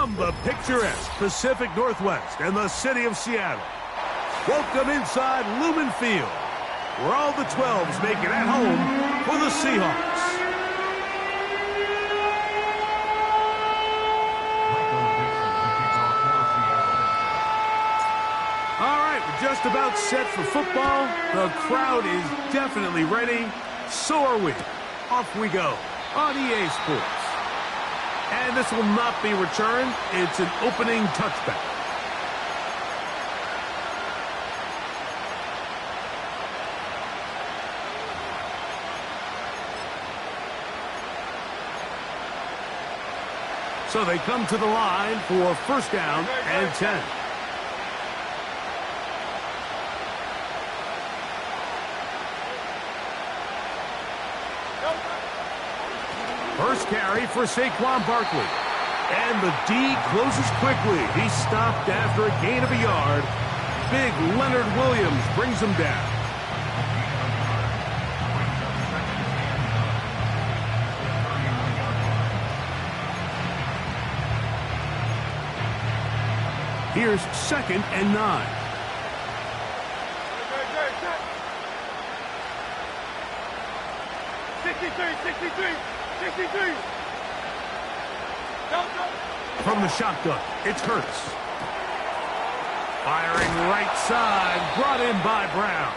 From the picturesque Pacific Northwest and the city of Seattle, welcome inside Lumen Field, where all the 12s make it at home for the Seahawks. All right, we're just about set for football. The crowd is definitely ready. So are we. Off we go on EA Sports. And this will not be returned. It's an opening touchback. So they come to the line for first down and 10. First carry for Saquon Barkley. And the D closes quickly. He's stopped after a gain of a yard. Big Leonard Williams brings him down. Here's 2nd and 9. From the shotgun, it's Hurts. Firing right side, brought in by Brown.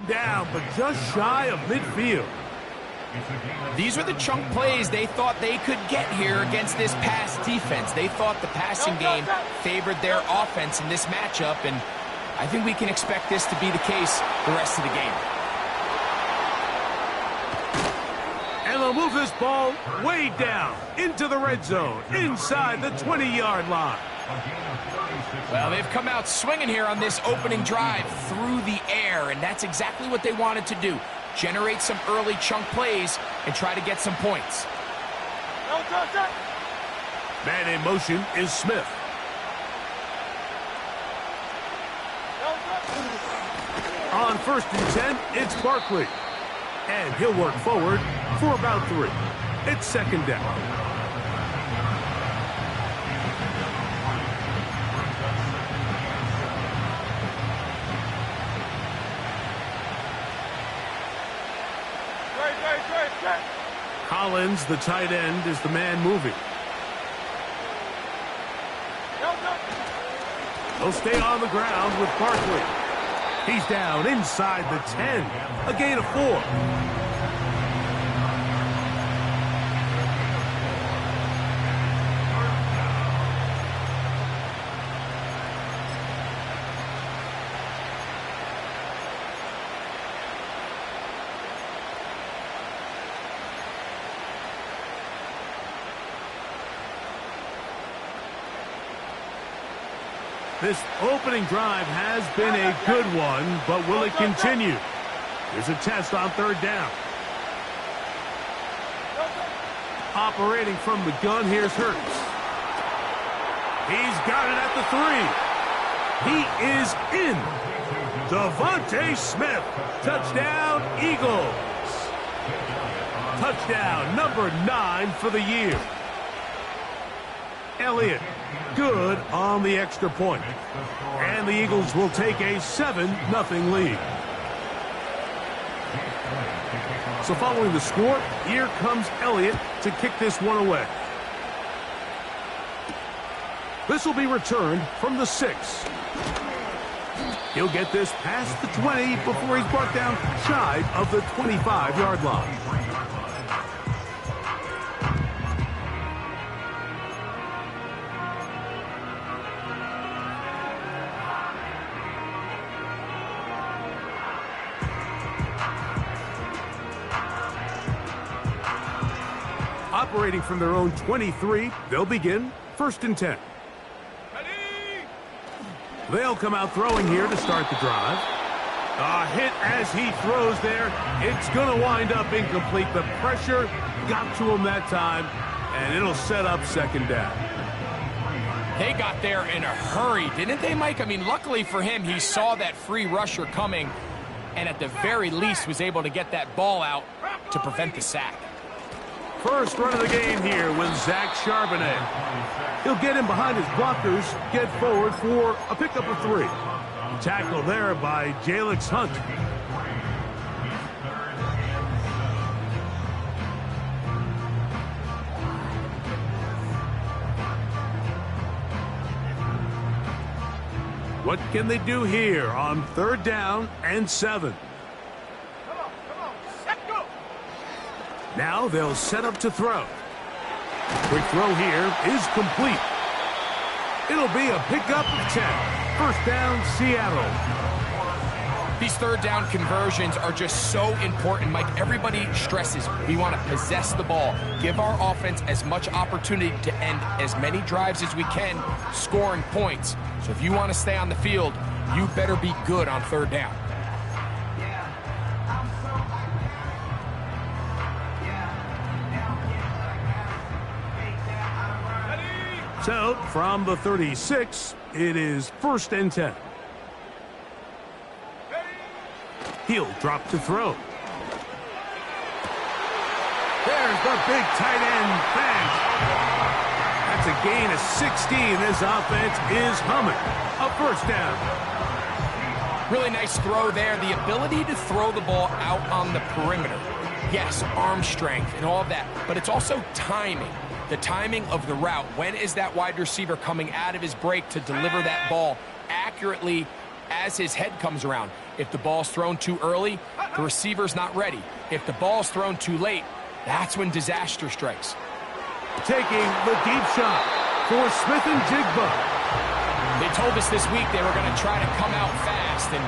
Down, but just shy of midfield. These are the chunk plays they thought they could get here against this pass defense. They thought the passing game favored their offense in this matchup, and I think we can expect this to be the case the rest of the game. And they'll move this ball way down into the red zone, inside the 20-yard line. Well, they've come out swinging here on this opening drive through the air, and that's exactly what they wanted to do. Generate some early chunk plays and try to get some points. Man in motion is Smith. On 1st and 10, it's Barkley. And he'll work forward for about 3. It's 2nd down. Collins, the tight end, is the man moving. He'll stay on the ground with Barkley. He's down inside the 10. A gain of 4. This opening drive has been a good one, but will it continue? Here's a test on 3rd down. Operating from the gun, here's Hurts. He's got it at the 3. He is in. Devontae Smith. Touchdown, Eagles. Touchdown number 9 for the year. Elliott, good on the extra point. And the Eagles will take a 7-0 lead. So following the score, here comes Elliott to kick this one away. This will be returned from the 6. He'll get this past the 20 before he's brought down shy of the 25-yard line. Operating from their own 23, they'll begin 1st and 10. They'll come out throwing here to start the drive. A hit as he throws there. It's going to wind up incomplete. The pressure got to him that time, and it'll set up second down. They got there in a hurry, didn't they, Mike? I mean, luckily for him, he saw that free rusher coming, and at the very least was able to get that ball out to prevent the sack. First run of the game here with Zach Charbonnet. He'll get in behind his blockers, get forward for a pickup of 3. Tackle there by Jalix Hunt. What can they do here on 3rd down and 7? Now they'll set up to throw. Quick throw here is complete. It'll be a pickup of 10. First down, Seattle. These 3rd down conversions are just so important, Mike. Everybody stresses we want to possess the ball, give our offense as much opportunity to end as many drives as we can, scoring points. So if you want to stay on the field, you better be good on 3rd down. So, from the 36, it is 1st and 10. He'll drop to throw. There's the big tight end, Fant. That's a gain of 16. This offense is humming. A 1st down. Really nice throw there. The ability to throw the ball out on the perimeter. Yes, arm strength and all of that, but it's also timing. The timing of the route. When is that wide receiver coming out of his break to deliver that ball accurately as his head comes around? If the ball's thrown too early, the receiver's not ready. If the ball's thrown too late, that's when disaster strikes. Taking the deep shot for Smith and Jigba. They told us this week they were going to try to come out fast, and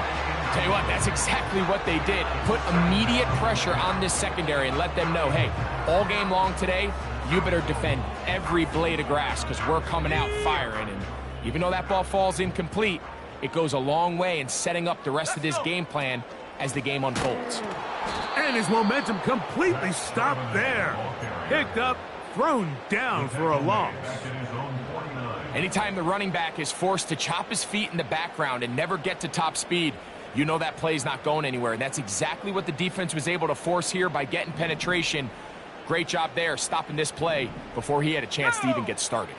tell you what, that's exactly what they did. Put immediate pressure on this secondary and let them know, hey, all game long today, you better defend every blade of grass because we're coming out firing. And even though that ball falls incomplete, it goes a long way in setting up the rest of this game plan as the game unfolds. And his momentum completely stopped there. Picked up, thrown down for a loss. Anytime the running back is forced to chop his feet in the background and never get to top speed, you know that play's not going anywhere. And that's exactly what the defense was able to force here by getting penetration. Great job there, stopping this play before he had a chance to even get started.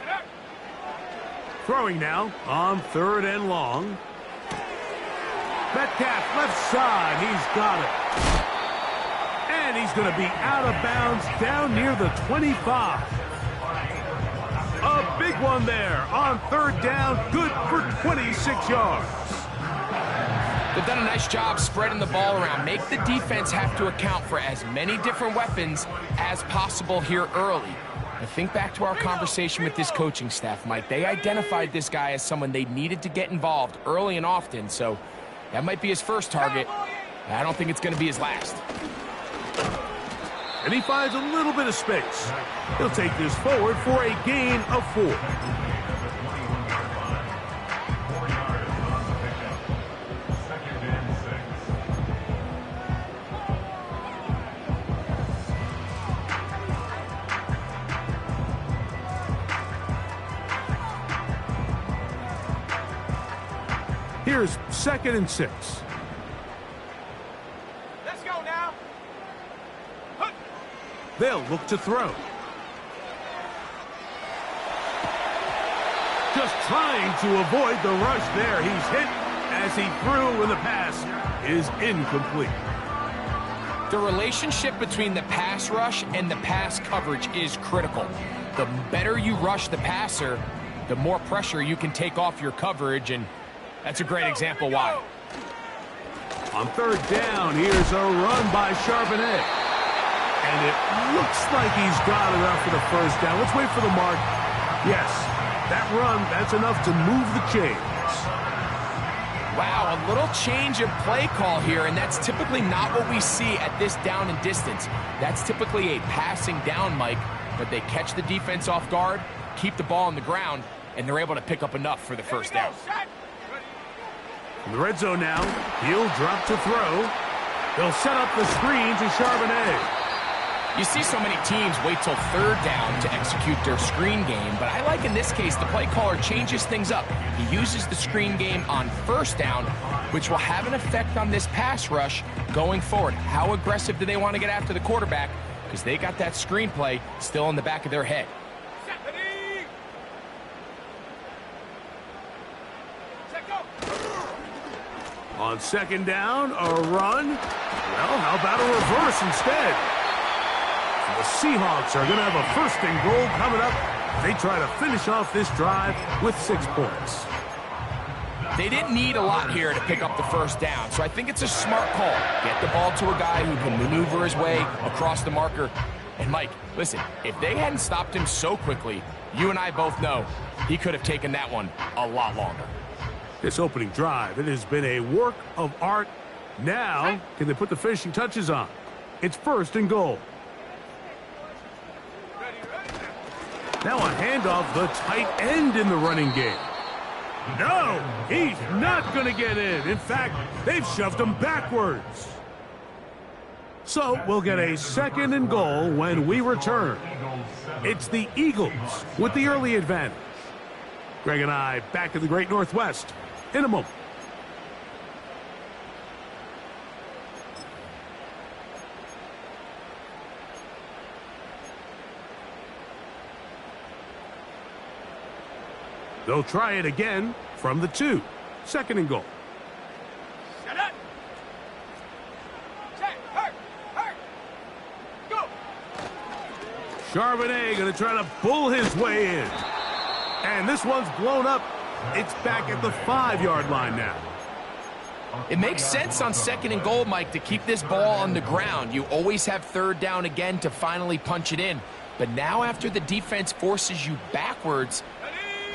Throwing now on 3rd and long. Metcalf left side, he's got it. And he's going to be out of bounds down near the 25. A big one there on 3rd down, good for 26 yards. They've done a nice job spreading the ball around. Make the defense have to account for as many different weapons as possible here early. I think back to our conversation with this coaching staff, Mike. They identified this guy as someone they needed to get involved early and often, so that might be his first target. I don't think it's going to be his last. And he finds a little bit of space. He'll take this forward for a gain of 4. Here's 2nd and 6. Let's go now. They'll look to throw. Just trying to avoid the rush there. He's hit as he threw when the pass is incomplete. The relationship between the pass rush and the pass coverage is critical. The better you rush the passer, the more pressure you can take off your coverage, and that's a great example why. On 3rd down, here's a run by Charbonnet. And it looks like he's got enough for the 1st down. Let's wait for the mark. Yes, that run, that's enough to move the chains. Wow, a little change of play call here, and that's typically not what we see at this down and distance. That's typically a passing down, Mike, but they catch the defense off guard, keep the ball on the ground, and they're able to pick up enough for the 1st down. In the red zone now, he'll drop to throw. They'll set up the screen to Charbonnet. You see so many teams wait till third down to execute their screen game, but I like in this case the play caller changes things up. He uses the screen game on first down, which will have an effect on this pass rush going forward. How aggressive do they want to get after the quarterback? Because they got that screen play still in the back of their head. On second down, a run. Well, how about a reverse instead? The Seahawks are going to have a first and goal coming up. They try to finish off this drive with 6 points. They didn't need a lot here to pick up the first down, so I think it's a smart call. Get the ball to a guy who can maneuver his way across the marker. And Mike, listen, if they hadn't stopped him so quickly, you and I both know he could have taken that one a lot longer. This opening drive, it has been a work of art. Now, can they put the finishing touches on? It's first and goal. Now a handoff, the tight end in the running game. No, he's not going to get in. In fact, they've shoved him backwards. So we'll get a second and goal when we return. It's the Eagles with the early advantage. Greg and I back in the Great Northwest in a moment. They'll try it again from the 2. Second and goal. Set up. Set. Hurt. Go. Charbonnet going to try to pull his way in. And this one's blown up. It's back at the 5-yard line now. It makes sense on second and goal, Mike, to keep this ball on the ground. You always have third down again to finally punch it in. But now after the defense forces you backwards,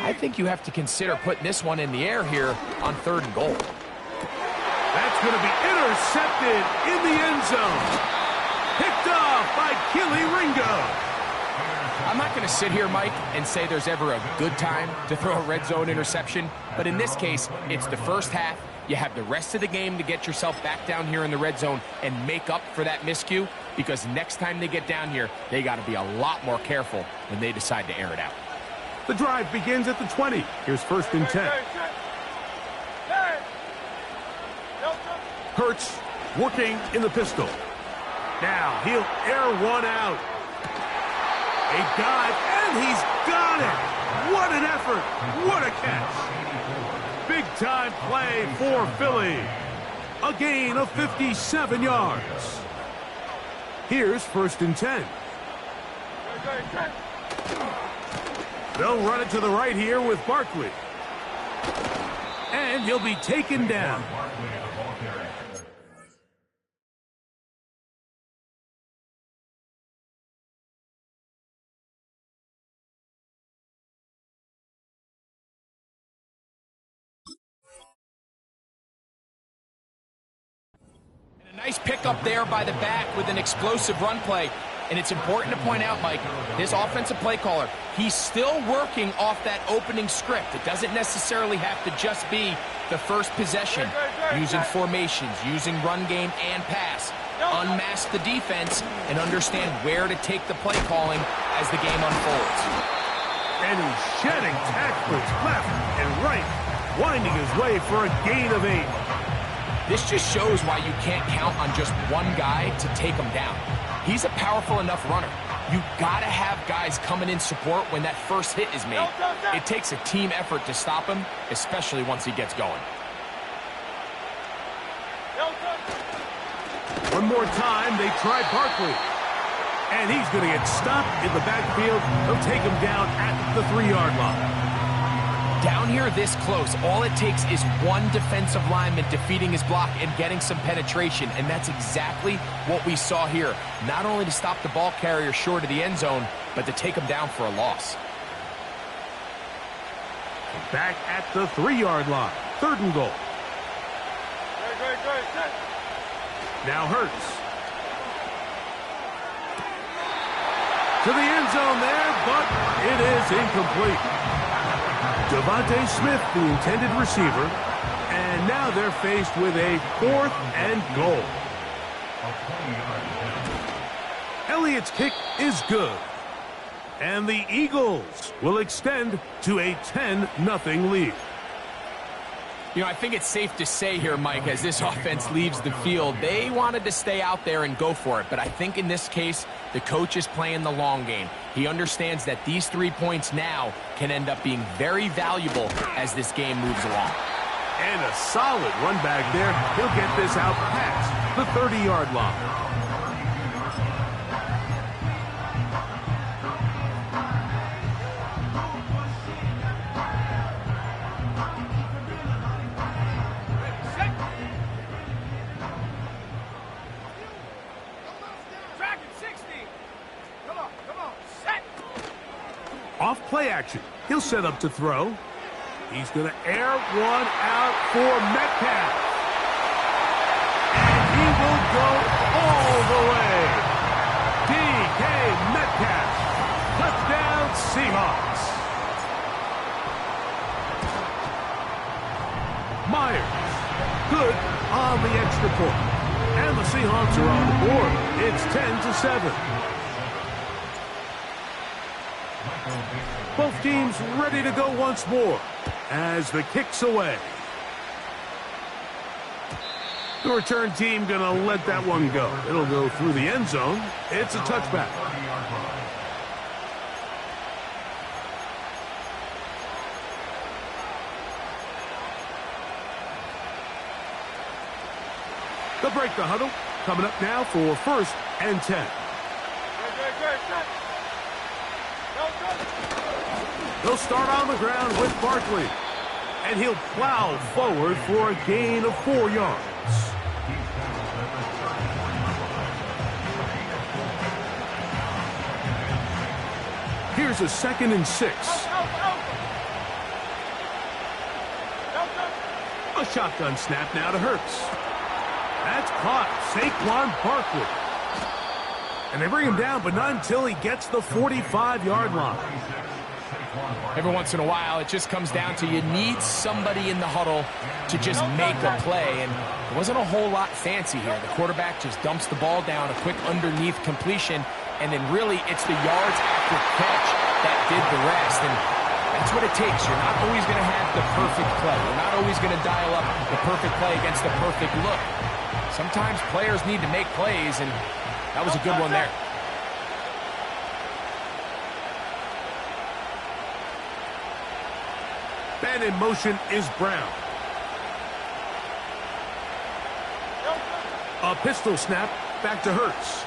I think you have to consider putting this one in the air here on third and goal. That's going to be intercepted in the end zone. Picked off by Kelee Ringo. I'm not going to sit here, Mike, and say there's ever a good time to throw a red zone interception. But in this case, it's the first half. You have the rest of the game to get yourself back down here in the red zone and make up for that miscue. Because next time they get down here, they got to be a lot more careful when they decide to air it out. The drive begins at the 20. Here's first and 10. Hurts working in the pistol. Now he'll air one out. A dive, and he's got it. What an effort. What a catch. Big time play for Philly. A gain of 57 yards. Here's first and 10. They'll run it to the right here with Barkley. And he'll be taken down. And a nice pickup there by the back with an explosive run play. And it's important to point out, Mike, this offensive play caller, he's still working off that opening script. It doesn't necessarily have to just be the first possession. Using formations, using run game and pass. Unmask the defense and understand where to take the play calling as the game unfolds. And he's shedding tacklers left and right, winding his way for a gain of 8. This just shows why you can't count on just one guy to take him down. He's a powerful enough runner. You gotta have guys coming in support when that first hit is made. It takes a team effort to stop him, especially once he gets going. One more time, they try Barkley. And he's going to get stopped in the backfield. They'll take him down at the 3-yard line. Down here this close, all it takes is one defensive lineman defeating his block and getting some penetration, and that's exactly what we saw here. Not only to stop the ball carrier short of the end zone, but to take him down for a loss. Back at the 3-yard line. Third and goal. Now Hurts. To the end zone there, but it is incomplete. Devontae Smith, the intended receiver, and now they're faced with a 4th and goal. Elliott's kick is good. And the Eagles will extend to a 10-0 lead. You know, I think it's safe to say here, Mike, as this offense leaves the field, they wanted to stay out there and go for it. But I think in this case, the coach is playing the long game. He understands that these 3 points now can end up being very valuable as this game moves along. And a solid run back there. He'll get this out past the 30-yard line. Off play action. He'll set up to throw. He's going to air one out for Metcalf. And he will go all the way. DK Metcalf. Touchdown Seahawks. Myers. Good on the extra point. And the Seahawks are on the board. It's 10-7. Both teams ready to go once more as the kick's away. The return team going to let that one go. It'll go through the end zone. It's a touchback. They'll break the huddle. Coming up now for 1st and 10. He'll start on the ground with Barkley. And he'll plow forward for a gain of 4 yards. Here's a 2nd and 6. A shotgun snap now to Hurts. That's caught. Saquon Barkley. And they bring him down, but not until he gets the 45-yard line. Every once in a while, it just comes down to you need somebody in the huddle to just make a play. And it wasn't a whole lot fancy here. The quarterback just dumps the ball down, a quick underneath completion, and then really it's the yards after catch that did the rest. And that's what it takes. You're not always going to have the perfect play. You're not always going to dial up the perfect play against the perfect look. Sometimes players need to make plays, and that was a good one there. And in motion is Brown. A pistol snap back to Hurts.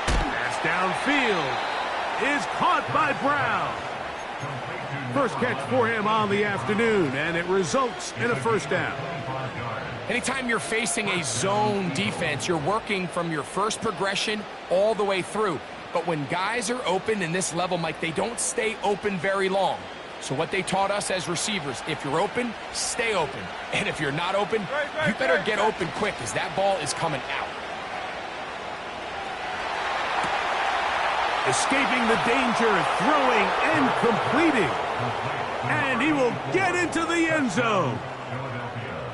Pass downfield is caught by Brown. First catch for him on the afternoon, and it results in a 1st down. Anytime you're facing a zone defense, you're working from your first progression all the way through. But when guys are open in this level, Mike, they don't stay open very long. So what they taught us as receivers, if you're open, stay open. And if you're not open, you better get open quick because that ball is coming out. Escaping the danger, throwing and completing. And he will get into the end zone.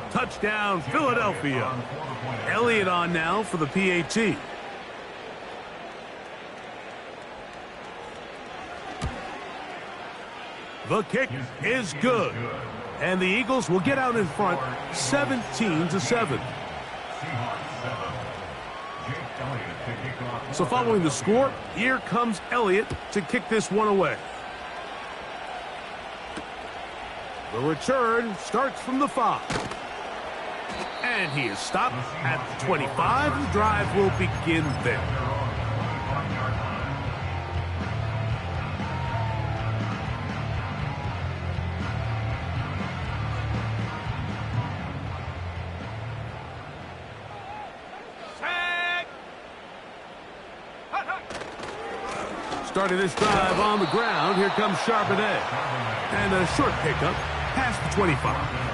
Touchdown, Philadelphia. Elliott on now for the PAT. The kick is good. And the Eagles will get out in front 17-7. So following the score, here comes Elliott to kick this one away. The return starts from the 5. And he is stopped at the 25. The drive will begin there. Starting this drive on the ground, here comes Charbonnet. And a short pickup past the 25.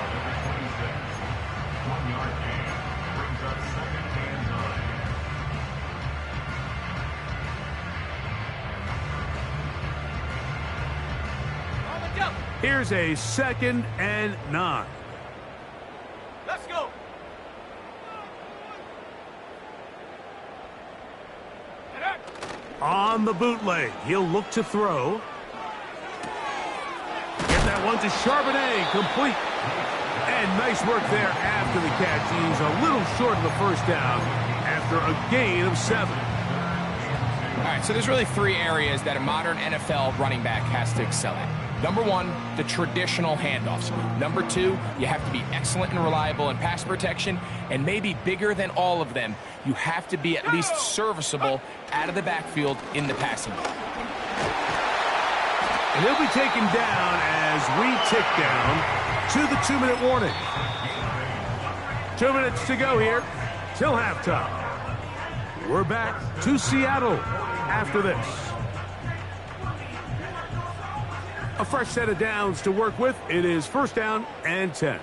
Here's a 2nd and 9. Let's go. On the bootleg, he'll look to throw. Get that one to Charbonnet, complete. And nice work there after the catch. He's a little short of the first down after a gain of 7. All right, so there's really 3 areas that a modern NFL running back has to excel at. Number 1, the traditional handoffs. Number 2, you have to be excellent and reliable in pass protection. And maybe bigger than all of them, you have to be at least serviceable out of the backfield in the passing game. And he'll be taken down as we tick down to the 2-minute warning. 2 minutes to go here till halftime. We're back to Seattle after this. A fresh set of downs to work with. It is 1st down and 10.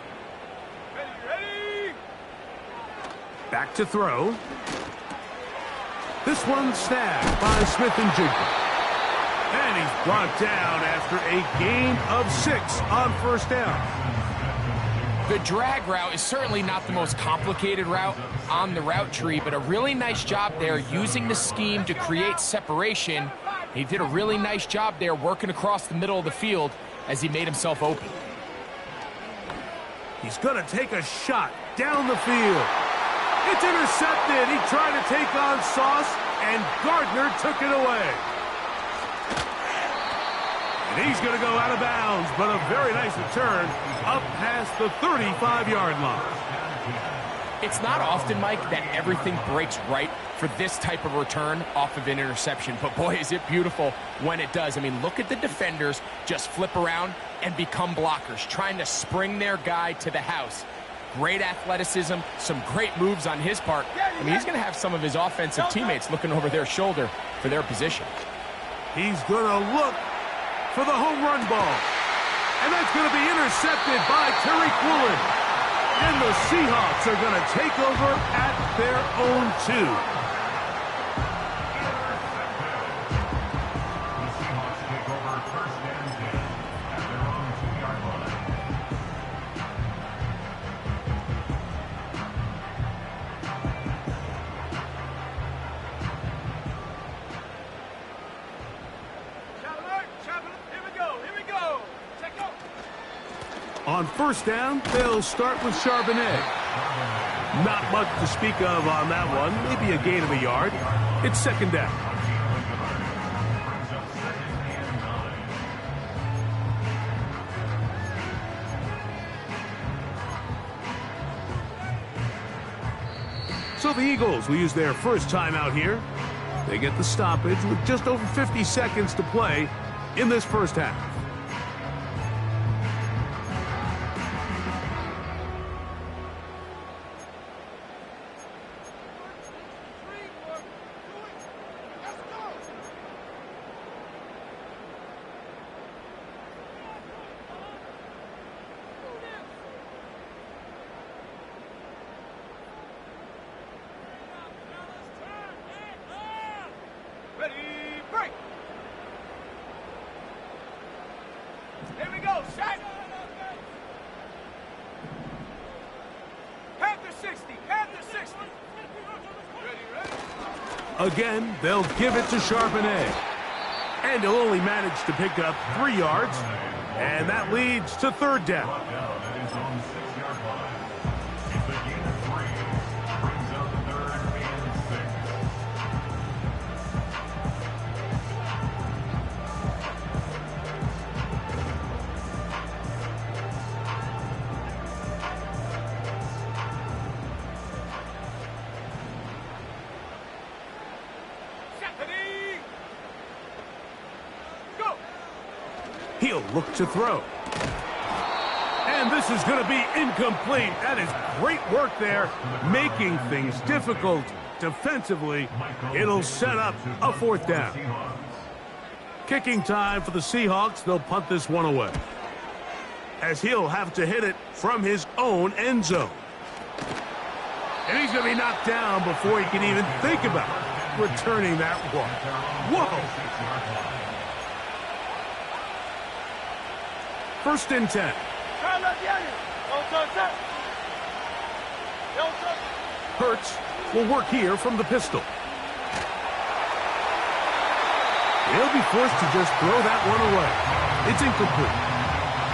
Ready. Back to throw. This one snagged by Smith-Njigba. And he's brought down after a gain of 6 on 1st down. The drag route is certainly not the most complicated route on the route tree, but a really nice job there using the scheme to create separation. He did a really nice job there working across the middle of the field as he made himself open. He's going to take a shot down the field. It's intercepted. He tried to take on Sauce, and Gardner took it away. And he's going to go out of bounds, but a very nice return up past the 35-yard line. It's not often, Mike, that everything breaks right for this type of return off of an interception. But boy, is it beautiful when it does. I mean, look at the defenders just flip around and become blockers, trying to spring their guy to the house. Great athleticism, some great moves on his part. I mean, he's going to have some of his offensive teammates looking over their shoulder for their position. He's going to look for the home run ball. And that's going to be intercepted by Tariq Woolen. And the Seahawks are going to take over at their own 2. On 1st down, they'll start with Charbonnet. Not much to speak of on that one. Maybe a gain of a yard. It's 2nd down. So the Eagles will use their first time out here. They get the stoppage with just over 50 seconds to play in this first half. Here we go, set! Panther 60, Panther 60! Ready? Again, they'll give it to Charbonnet. And he'll only manage to pick up 3 yards. And that leads to 3rd down. He'll look to throw. And this is going to be incomplete. That is great work there, making things difficult defensively. It'll set up a 4th down. Kicking time for the Seahawks. They'll punt this one away, as he'll have to hit it from his own end zone. And he's going to be knocked down before he can even think about returning that one. Whoa! 1st and 10. Hurts will work here from the pistol. He'll be forced to just throw that one away. It's incomplete.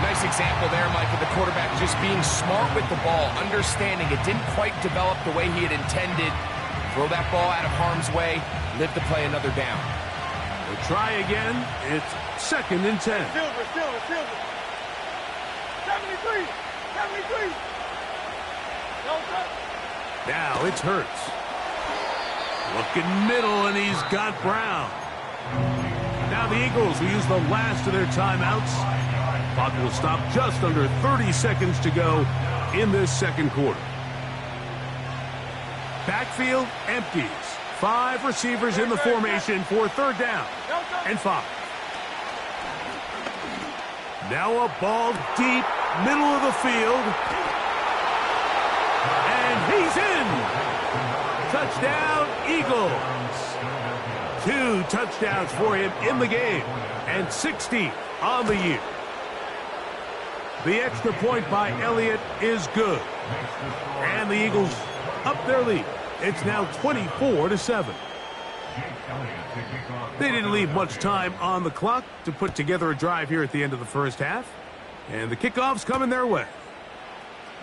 Nice example there, Mike, of the quarterback just being smart with the ball, understanding it didn't quite develop the way he had intended. Throw that ball out of harm's way, live to play another down. We'll try again. It's 2nd and 10. Receiver. 73. Now it's Hurts. Looking middle, and he's got Brown. Now the Eagles will use the last of their timeouts. Clock will stop just under 30 seconds to go in this second quarter. Backfield empties. 5 receivers in the formation for 3rd down and 5. Now a ball deep, middle of the field. And he's in. Touchdown, Eagles. 2 touchdowns for him in the game, and 16 on the year. The extra point by Elliott is good. And the Eagles up their lead. It's now 24-7. They didn't leave much time on the clock to put together a drive here at the end of the first half. And the kickoff's coming their way.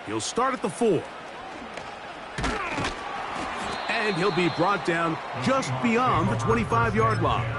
He'll start at the 4. And he'll be brought down just beyond the 25-yard line.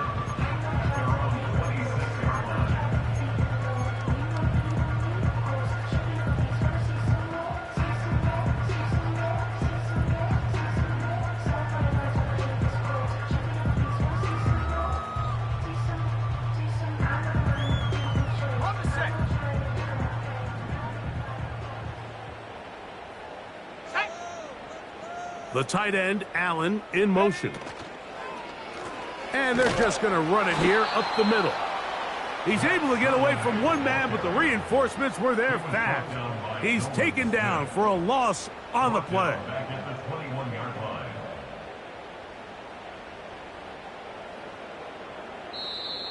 The tight end, Allen, in motion. And they're just going to run it here up the middle. He's able to get away from one man, but the reinforcements were there fast. He's taken down for a loss on the play.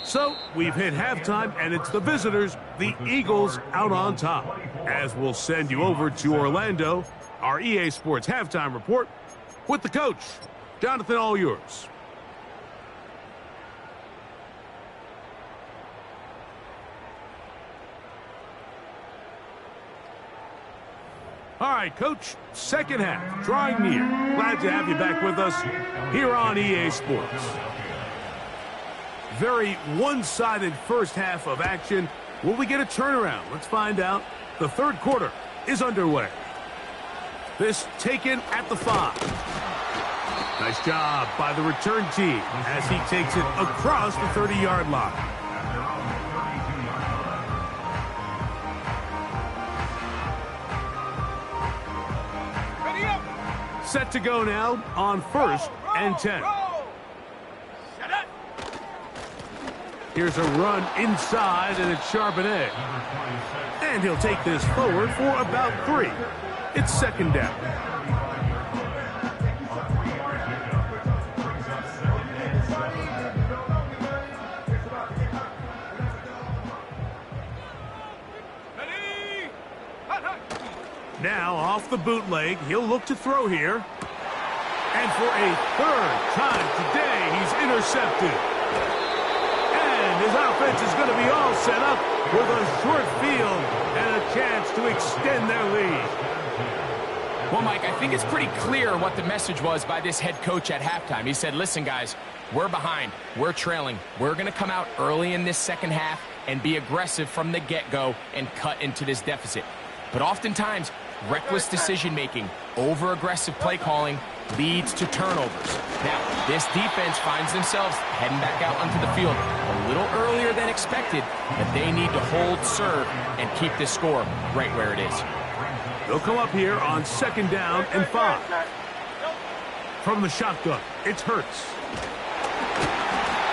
So we've hit halftime, and it's the visitors, the Eagles, out on top. As we'll send you over to Orlando, our EA Sports halftime report with the coach. Jonathan, all yours. All right, Coach, second half, drawing near. Glad to have you back with us here on EA Sports. Very one-sided first half of action. Will we get a turnaround? Let's find out. The third quarter is underway. This taken at the 5. Nice job by the return team as he takes it across the 30-yard line. Ready up. Set to go now on 1st and 10. Set up. Here's a run inside, and it's Charbonnet. And he'll take this forward for about 3. It's 2nd down. Now, off the bootleg, he'll look to throw here. And for a 3rd time today, he's intercepted. And his offense is going to be all set up with a short field and a chance to extend their lead. Well, Mike, I think it's pretty clear what the message was by this head coach at halftime. He said, listen, guys, we're behind. We're trailing. We're going to come out early in this second half and be aggressive from the get-go and cut into this deficit. But oftentimes, reckless decision-making, over-aggressive play calling leads to turnovers. Now, this defense finds themselves heading back out onto the field a little earlier than expected, but they need to hold serve and keep this score right where it is. They'll come up here on 2nd down and 5. From the shotgun, it's Hurts.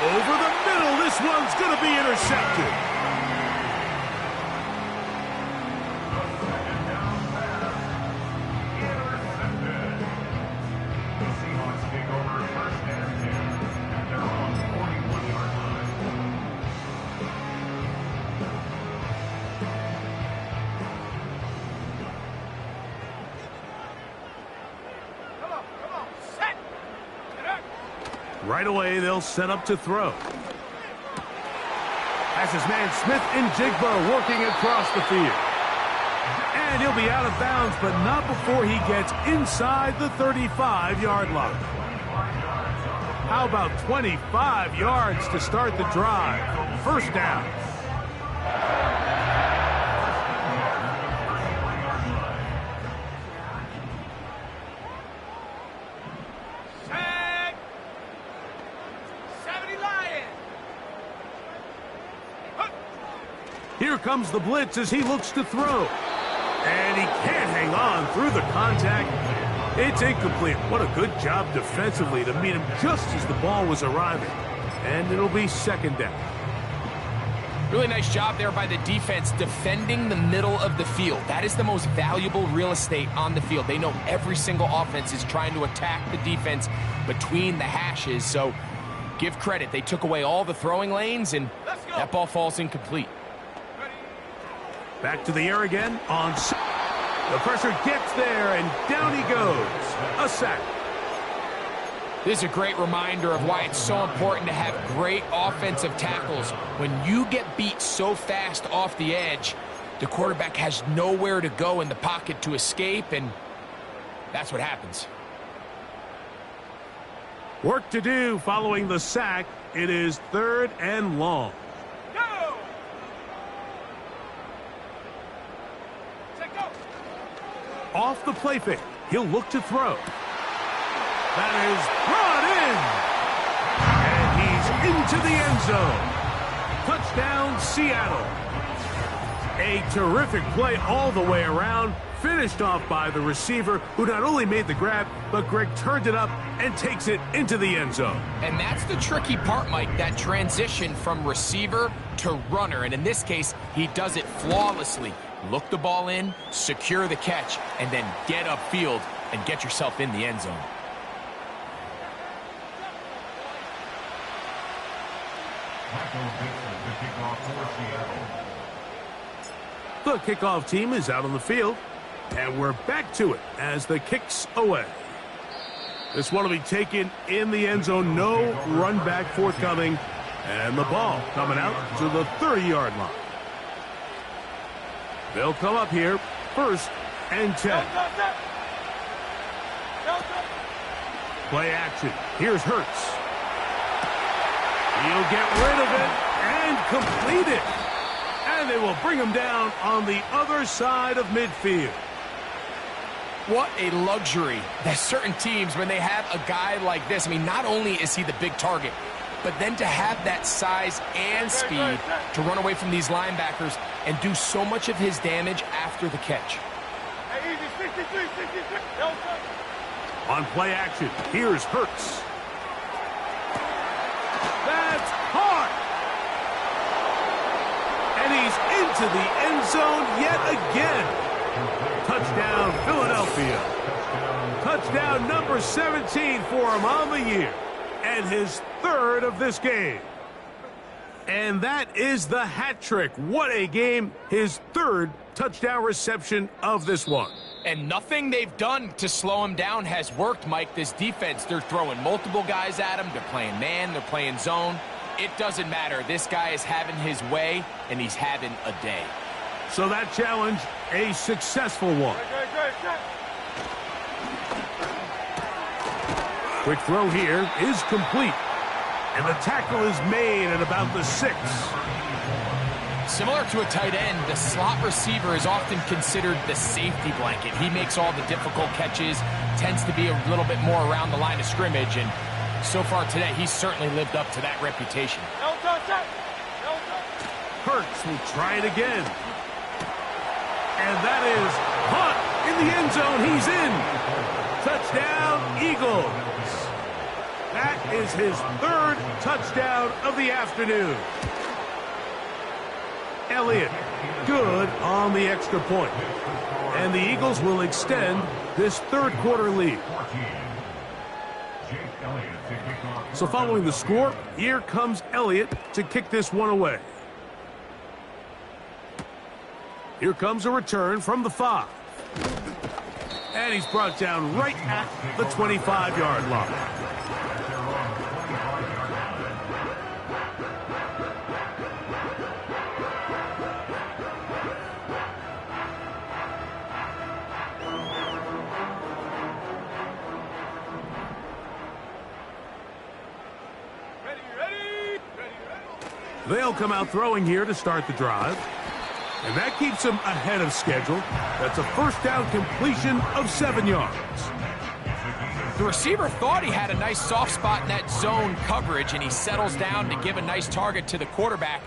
Over the middle, this one's going to be intercepted. Right away, they'll set up to throw. As his man Smith and Jigba working across the field. And he'll be out of bounds, but not before he gets inside the 35-yard line. How about 25 yards to start the drive? First down. Tag. 70 Lions. Here comes the blitz as he looks to throw. And he can't hang on through the contact. It's incomplete. What a good job defensively to meet him just as the ball was arriving. And it'll be second down. Really nice job there by the defense defending the middle of the field. That is the most valuable real estate on the field. They know every single offense is trying to attack the defense between the hashes. So give credit. They took away all the throwing lanes, and that ball falls incomplete. Back to the air again on. The pressure gets there, and down he goes. A sack. This is a great reminder of why it's so important to have great offensive tackles. When you get beat so fast off the edge, the quarterback has nowhere to go in the pocket to escape, and that's what happens. Work to do following the sack. It is third and long. Off the play fake, he'll look to throw. That is brought in. And he's into the end zone. Touchdown, Seattle. A terrific play all the way around. Finished off by the receiver, who not only made the grab, but Greg turned it up and takes it into the end zone. And that's the tricky part, Mike, that transition from receiver to runner. And in this case, he does it flawlessly. Look the ball in, secure the catch, and then get upfield and get yourself in the end zone. The kickoff team is out on the field, and we're back to it as the kick's away. This one will be taken in the end zone. No run back forthcoming, and the ball coming out to the 30-yard line. They'll come up here, first and 10. Play action. Here's Hurts. He'll get rid of it and complete it. And they will bring him down on the other side of midfield. What a luxury that certain teams, when they have a guy like this, I mean, not only is he the big target, but then to have that size and speed to run away from these linebackers and do so much of his damage after the catch. On play action, here's Hurts. That's hard. And he's into the end zone yet again. Touchdown, Philadelphia. Touchdown number 17 for him on the year. And his third of this game. And that is the hat trick. What a game. His third touchdown reception of this one. And nothing they've done to slow him down has worked, Mike. This defense, they're throwing multiple guys at him. They're playing man, they're playing zone. It doesn't matter. This guy is having his way, and he's having a day. So that challenge, a successful one. Quick throw here is complete. And the tackle is made at about the 6. Similar to a tight end, the slot receiver is often considered the safety blanket. He makes all the difficult catches, tends to be a little bit more around the line of scrimmage, and so far today, he's certainly lived up to that reputation. Hurts will try it again. And that is caught in the end zone. He's in. Touchdown, Eagles. That is his third touchdown of the afternoon. Elliott, good on the extra point. And the Eagles will extend this third quarter lead. So following the score, here comes Elliott to kick this one away. Here comes a return from the 5. And he's brought down right at the 25-yard line. They'll come out throwing here to start the drive. And that keeps them ahead of schedule. That's a first down completion of 7 yards. The receiver thought he had a nice soft spot in that zone coverage, and he settles down to give a nice target to the quarterback.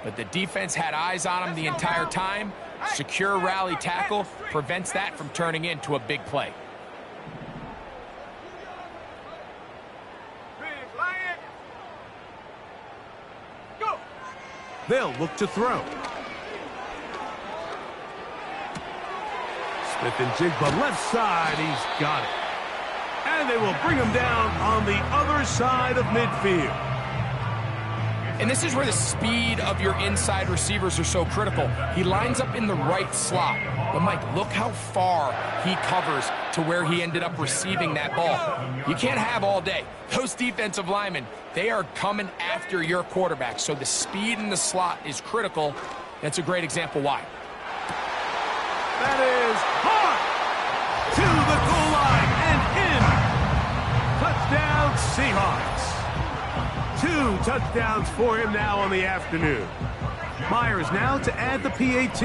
But the defense had eyes on him the entire time. Secure rally tackle prevents that from turning into a big play. They'll look to throw. Smith-Njigba left side. He's got it. And they will bring him down on the other side of midfield. And this is where the speed of your inside receivers are so critical. He lines up in the right slot. But, Mike, look how far he covers to where he ended up receiving that ball. You can't have all day. Those defensive linemen, they are coming after your quarterback. So the speed in the slot is critical. That's a great example why. That is hard to the goal line and in. Touchdown, Seahawks. 2 touchdowns for him now on the afternoon. Myers now to add the PAT.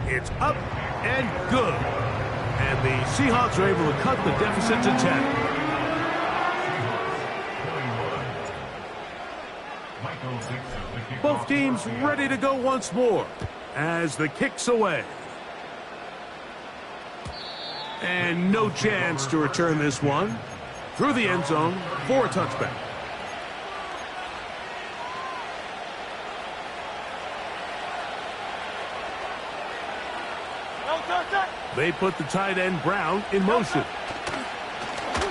It's up and good. And the Seahawks are able to cut the deficit to 10. Both teams ready to go once more as the kick's away. And no chance to return this one through the end zone for a touchback. They put the tight end Brown in motion.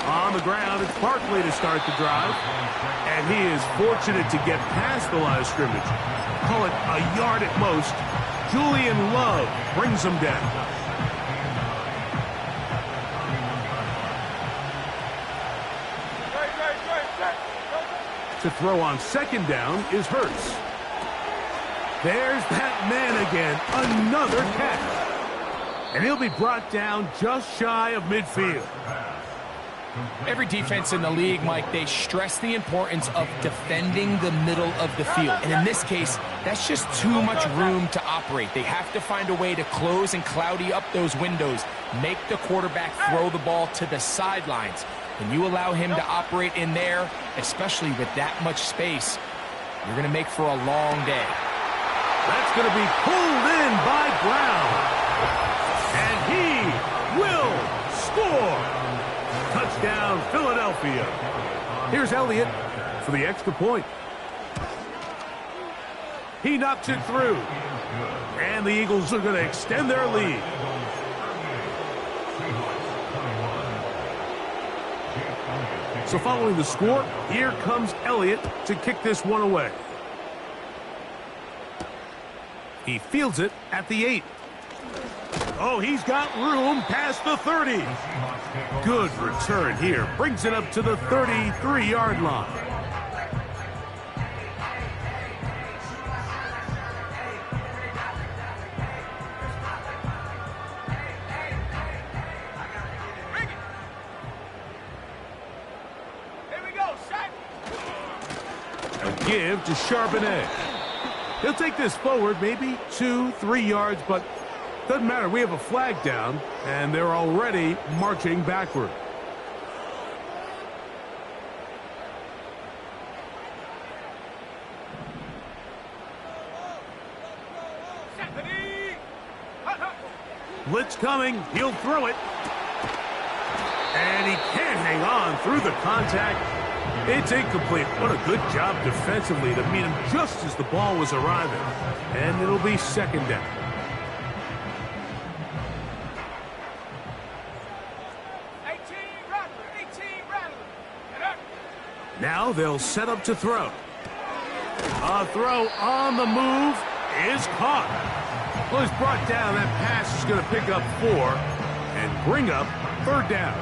On the ground, it's Barkley to start the drive. And he is fortunate to get past the line of scrimmage. Call it a yard at most. Julian Love brings him down. To throw on second down is Hurts. There's that man again. Another catch. And he'll be brought down just shy of midfield. Every defense in the league, Mike, they stress the importance of defending the middle of the field. And in this case, that's just too much room to operate. They have to find a way to close and cloudy up those windows, make the quarterback throw the ball to the sidelines. When you allow him to operate in there, especially with that much space, you're going to make for a long day. That's going to be pulled in by Brown. And he will score. Touchdown, Philadelphia. Here's Elliott for the extra point. He knocks it through. And the Eagles are going to extend their lead. So following the score, here comes Elliott to kick this one away. He fields it at the 8. Oh, he's got room past the 30. Good return here. Brings it up to the 33-yard line. Here we go, set. A give to Charbonnet. He'll take this forward, maybe 2-3 yards, but doesn't matter. We have a flag down, and they're already marching backward. Blitz coming. He'll throw it. And he can't hang on through the contact. It's incomplete. What a good job defensively to meet him just as the ball was arriving. And it'll be second down. Now they'll set up to throw. A throw on the move is caught. Well, he's brought down. That pass is going to pick up 4 and bring up third down.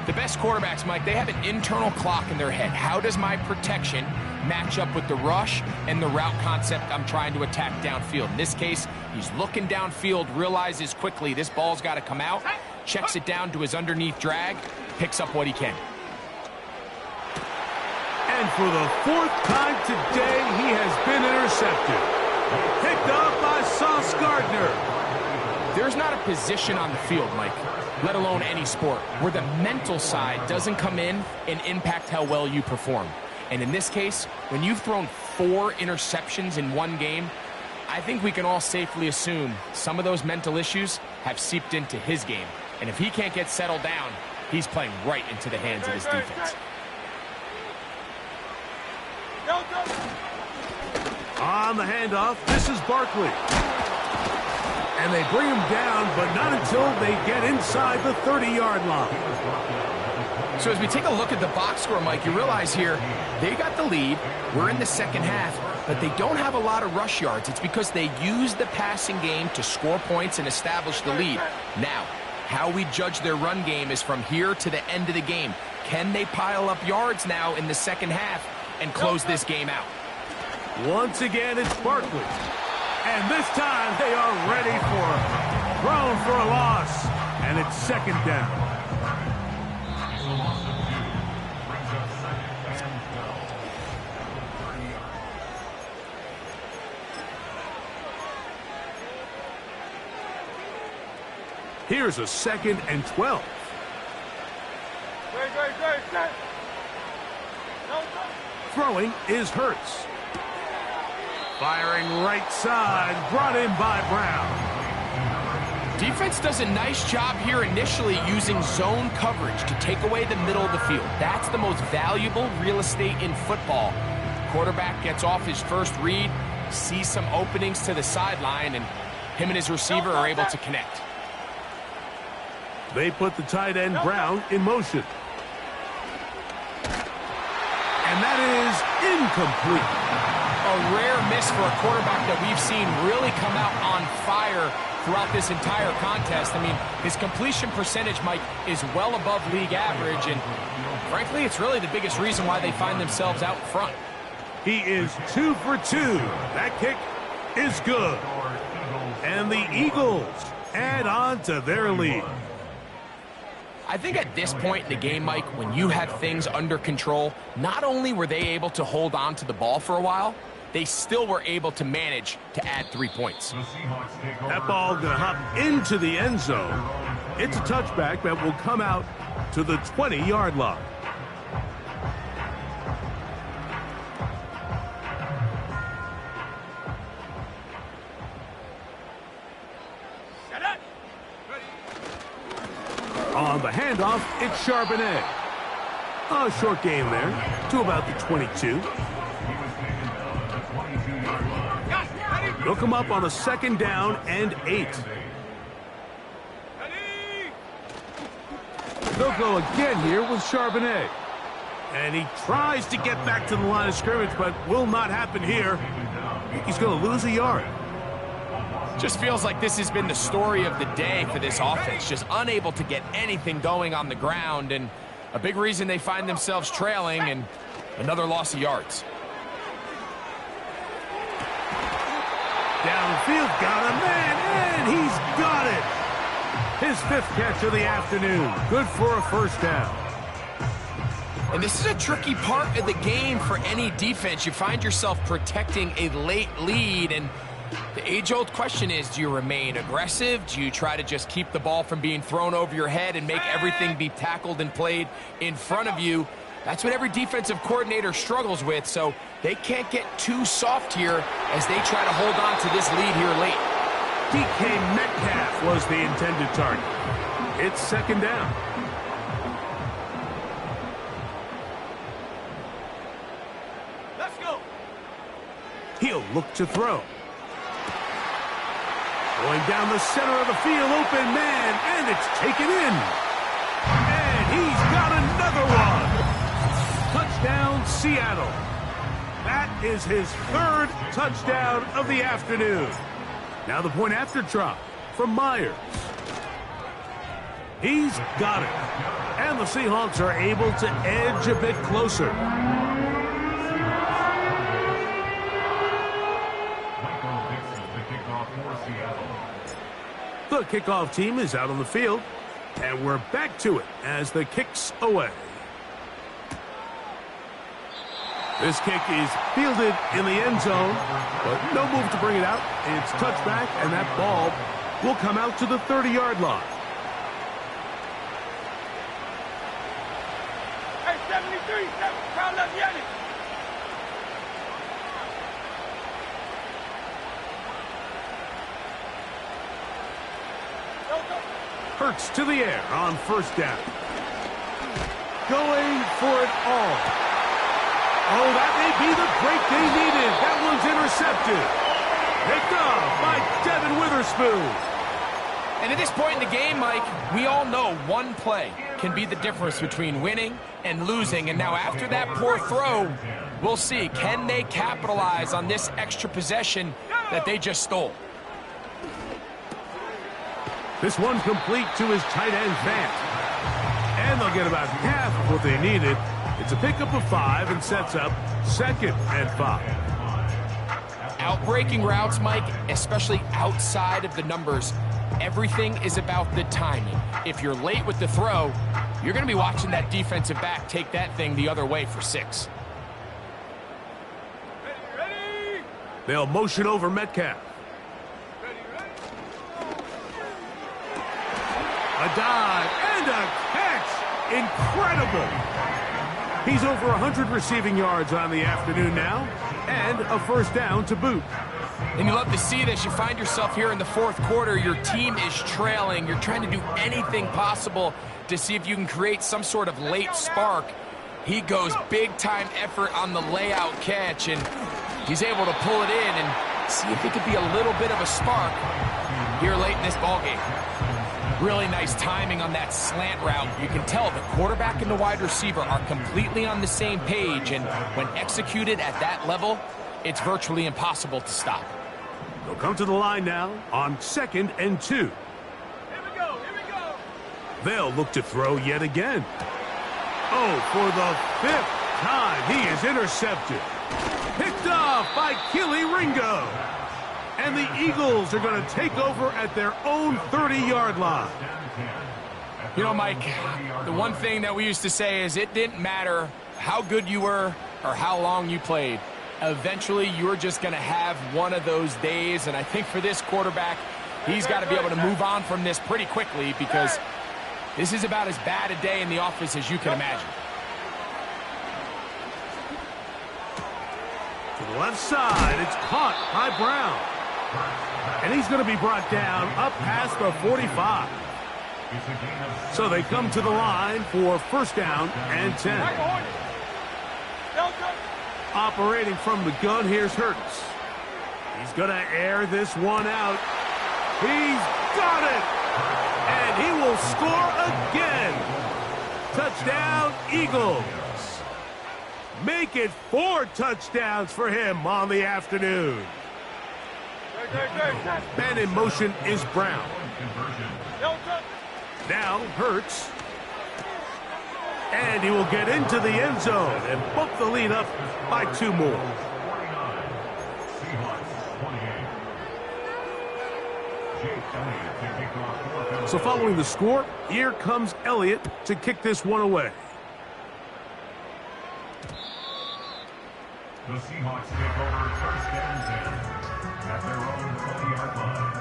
The best quarterbacks, Mike, they have an internal clock in their head. How does my protection match up with the rush and the route concept I'm trying to attack downfield? In this case, he's looking downfield, realizes quickly this ball's got to come out, checks it down to his underneath drag, picks up what he can. And for the 4th time today, he has been intercepted. Picked up by Sauce Gardner. There's not a position on the field, Mike, let alone any sport, where the mental side doesn't come in and impact how well you perform. And in this case, when you've thrown 4 interceptions in one game, I think we can all safely assume some of those mental issues have seeped into his game. And if he can't get settled down, he's playing right into the hands of his defense. On the handoff, this is Barkley. And they bring him down, but not until they get inside the 30-yard line. So as we take a look at the box score, Mike, you realize here they got the lead. We're in the second half, but they don't have a lot of rush yards. It's because they use the passing game to score points and establish the lead. Now, how we judge their run game is from here to the end of the game. Can they pile up yards now in the second half and close this game out? Once again, it's Barkley. And this time, they are ready for thrown for a loss. And it's second down. Here's a 2nd and 12. Throwing is Hurts. Firing right side, brought in by Brown. Defense does a nice job here initially using zone coverage to take away the middle of the field. That's the most valuable real estate in football. Quarterback gets off his first read, sees some openings to the sideline, and him and his receiver are able to connect. They put the tight end Brown in motion. And that is incomplete. A rare miss for a quarterback that we've seen really come out on fire throughout this entire contest. I mean, his completion percentage, Mike, is well above league average, and frankly, it's really the biggest reason why they find themselves out front. He is 2 for 2. That kick is good. And the Eagles add on to their lead. I think at this point in the game, Mike, when you have things under control, not only were they able to hold on to the ball for a while, they still were able to manage to add 3 points. That ball going to hop into the end zone. It's a touchback that will come out to the 20-yard line. On the handoff, it's Charbonnet. A short game there to about the 22. They'll come up on a 2nd down and 8. They'll go again here with Charbonnet. And he tries to get back to the line of scrimmage, but will not happen here. He's going to lose a yard. Just feels like this has been the story of the day for this offense. Just unable to get anything going on the ground, and a big reason they find themselves trailing, and another loss of yards. Downfield, got a man, and he's got it. His 5th catch of the afternoon. Good for a first down. And this is a tricky part of the game for any defense. You find yourself protecting a late lead, and the age-old question is, do you remain aggressive? Do you try to just keep the ball from being thrown over your head and make everything be tackled and played in front of you? That's what every defensive coordinator struggles with, so they can't get too soft here as they try to hold on to this lead here late. DK Metcalf was the intended target. It's 2nd down. Let's go. He'll look to throw. Going down the center of the field, open man, and it's taken in. And he's got another one. Touchdown, Seattle. That is his 3rd touchdown of the afternoon. Now the point after drop from Myers. He's got it. And the Seahawks are able to edge a bit closer. The kickoff team is out on the field, and we're back to it as the kick's away. This kick is fielded in the end zone, but no move to bring it out. It's touchback, and that ball will come out to the 30-yard line. Hey, 73, crowd left Yanni. Hurts to the air on first down. Going for it all. Oh, that may be the break they needed. That one's intercepted. Picked off by Devin Witherspoon. And at this point in the game, Mike, we all know one play can be the difference between winning and losing. And now after that poor throw, we'll see. Can they capitalize on this extra possession that they just stole? This one's complete to his tight end, Fant. And they'll get about half of what they needed. It's a pickup of 5 and sets up 2nd and 5. Outbreaking routes, Mike, especially outside of the numbers, everything is about the timing. If you're late with the throw, you're going to be watching that defensive back take that thing the other way for 6. Ready? They'll motion over Metcalf. A dive and a catch. Incredible. He's over 100 receiving yards on the afternoon now, and a first down to boot. And you love to see this. You find yourself here in the 4th quarter. Your team is trailing. You're trying to do anything possible to see if you can create some sort of late spark. He goes big-time effort on the layout catch, and he's able to pull it in and see if it could be a little bit of a spark here late in this ballgame. Really nice timing on that slant route. You can tell the quarterback and the wide receiver are completely on the same page, and when executed at that level, it's virtually impossible to stop. They'll come to the line now on 2nd and 2. Here we go, here we go. They'll look to throw yet again. Oh, for the 5th time, he is intercepted. Picked off by Kelee Ringo. And the Eagles are going to take over at their own 30-yard line. You know, Mike, the one thing that we used to say is it didn't matter how good you were or how long you played. Eventually, you're just going to have one of those days. And I think for this quarterback, he's got to be able to move on from this pretty quickly, because this is about as bad a day in the office as you can imagine. To the left side, it's caught by Brown. And he's going to be brought down up past the 45. So they come to the line for first down and 10. Operating from the gun, here's Hurts. He's going to air this one out. He's got it! And he will score again. Touchdown, Eagles. Make it 4 touchdowns for him on the afternoon. Man in motion is Brown. Now Hurts. And he will get into the end zone and bump the lead up by 2 more. So following the score, here comes Elliott to kick this one away. The Seahawks take over first and 10 at their own 20-yard line.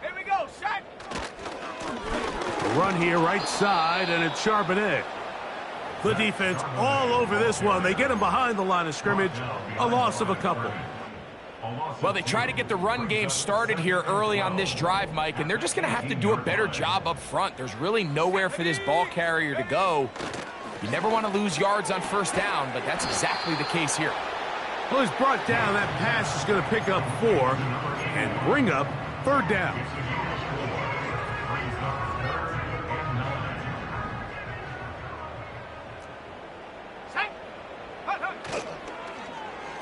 Here we go, set. A run here right side, and it's Charbonnet. The defense all over this one. They get him behind the line of scrimmage. A loss of a couple. Well, they try to get the run game started here early on this drive, Mike, and they're just going to have to do a better job up front. There's really nowhere for this ball carrier to go. You never want to lose yards on first down, but that's exactly the case here. Well, he's brought down. That pass is going to pick up 4 and bring up third down.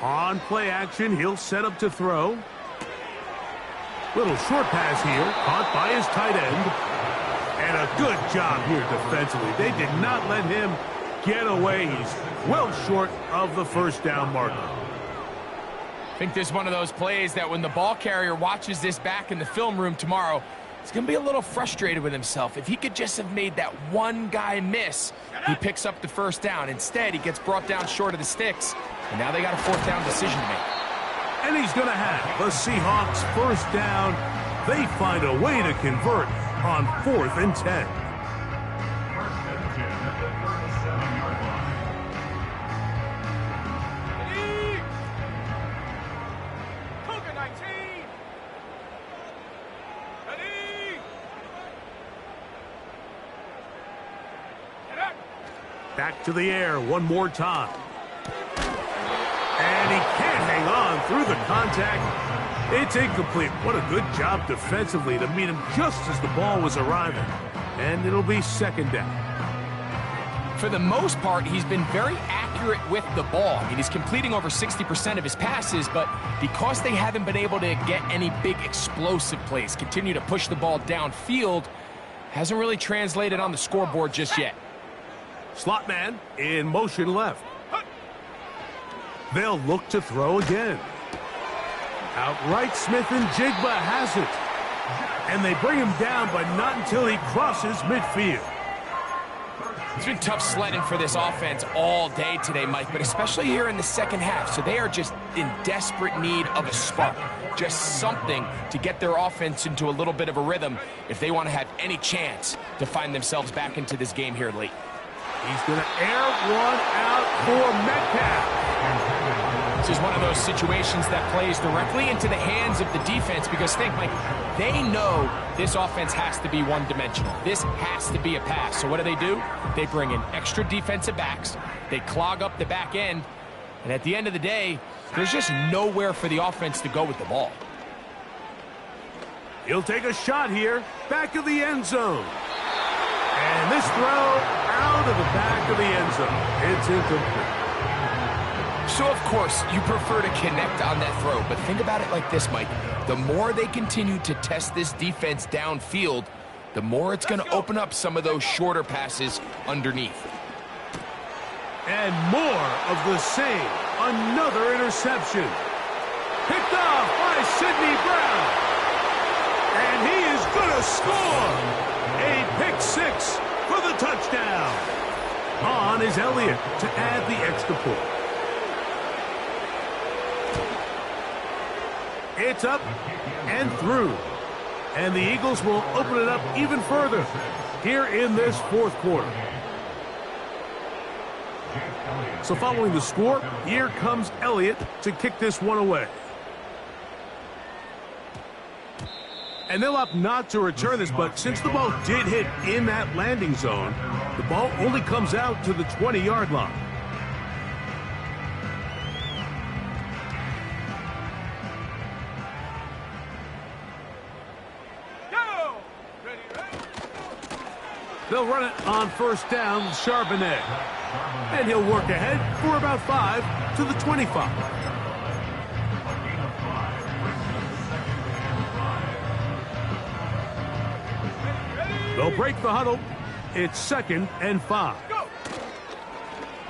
On play action, he'll set up to throw. Little short pass here, caught by his tight end. And a good job here defensively. They did not let him get away. He's well short of the first down marker. I think this is one of those plays that when the ball carrier watches this back in the film room tomorrow, he's going to be a little frustrated with himself. If he could just have made that one guy miss, he picks up the first down. Instead, he gets brought down short of the sticks, and now they got a fourth down decision to make. And he's going to have the Seahawks first down. They find a way to convert on 4th and 10. Back to the air one more time. And he can't hang on through the contact. It's incomplete. What a good job defensively to meet him just as the ball was arriving. And it'll be second down. For the most part, he's been very accurate with the ball. I mean, he's completing over 60% of his passes, but because they haven't been able to get any big explosive plays, continue to push the ball downfield, hasn't really translated on the scoreboard just yet. Slot man in motion left. They'll look to throw again. Outright Smith-Njigba has it. And they bring him down, but not until he crosses midfield. It's been tough sledding for this offense all day today, Mike, but especially here in the second half. So they are just in desperate need of a spark. Just something to get their offense into a little bit of a rhythm if they want to have any chance to find themselves back into this game here late. He's going to air one out for Metcalf. This is one of those situations that plays directly into the hands of the defense because think, Mike, they know this offense has to be one-dimensional. This has to be a pass. So what do? They bring in extra defensive backs. They clog up the back end. And at the end of the day, there's just nowhere for the offense to go with the ball. He'll take a shot here, back of the end zone. And this throw out of the back of the end zone. It's incomplete. So, of course, you prefer to connect on that throw, but think about it like this, Mike. The more they continue to test this defense downfield, the more it's going to open up some of those shorter passes underneath. And more of the same. Another interception. Picked off by Sidney Brown. And he is going to score. A pick six for the touchdown. On is Elliott to add the extra point. It's up and through. And the Eagles will open it up even further here in this fourth quarter. So following the score, here comes Elliott to kick this one away. And they'll opt not to return this, but since the ball did hit in that landing zone, the ball only comes out to the 20-yard line. They'll run it on first down with Charbonnet. And he'll work ahead for about 5 to the 25. They'll break the huddle. It's 2nd and 5.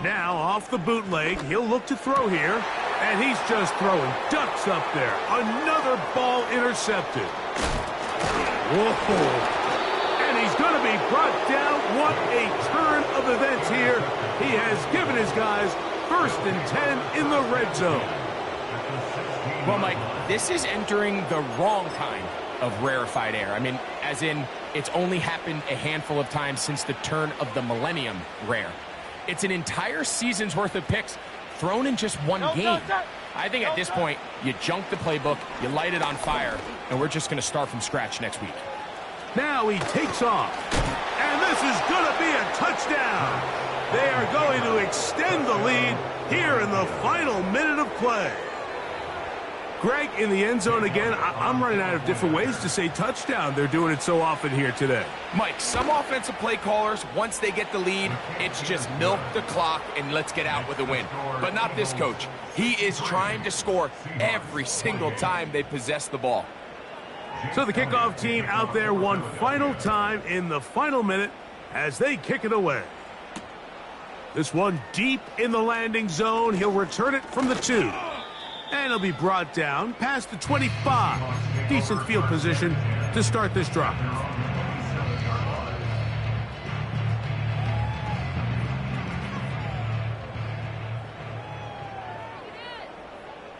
Now off the bootleg, he'll look to throw here. And he's just throwing ducks up there. Another ball intercepted. Whoa. He's going to be brought down. What a turn of events here. He has given his guys 1st and 10 in the red zone. Well, Mike, this is entering the wrong kind of rarefied air. I mean, as in, it's only happened a handful of times since the turn of the millennium rare. It's an entire season's worth of picks thrown in just one game. I think at this point, you junk the playbook, you light it on fire, and we're just going to start from scratch next week. Now he takes off. And this is going to be a touchdown. They are going to extend the lead here in the final minute of play. Greg, in the end zone again, I'm running out of different ways to say touchdown. They're doing it so often here today. Mike, some offensive play callers, once they get the lead, it's just milk the clock and let's get out with a win. But not this coach. He is trying to score every single time they possess the ball. So the kickoff team out there one final time in the final minute as they kick it away. This one deep in the landing zone. He'll return it from the 2. And he'll be brought down past the 25. Decent field position to start this drive.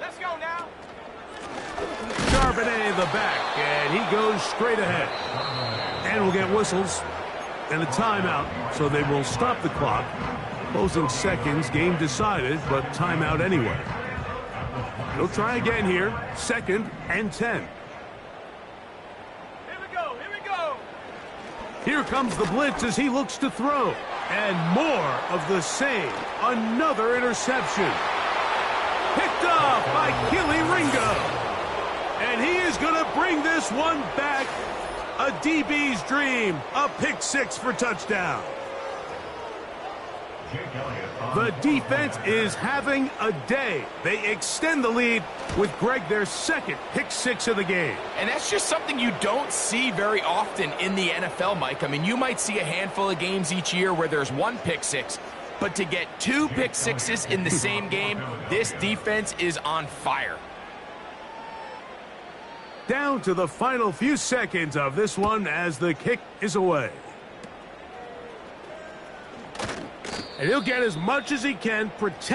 Let's go now. Charbonnet the back, and he goes straight ahead. And we'll get whistles and a timeout, so they will stop the clock. Closing seconds, game decided, but timeout anyway. He'll try again here, 2nd and 10. Here we go, here we go. Here comes the blitz as he looks to throw. And more of the same. Another interception. Picked off by Kelee Ringo. And he is going to bring this one back. A DB's dream. A pick 6 for touchdown. The defense is having a day. They extend the lead with Greg their 2nd pick 6 of the game. And that's just something you don't see very often in the NFL, Mike. I mean, you might see a handful of games each year where there's 1 pick 6, but to get 2 pick 6s in the same game, this defense is on fire. Down to the final few seconds of this one as the kick is away. And he'll get as much as he can, protect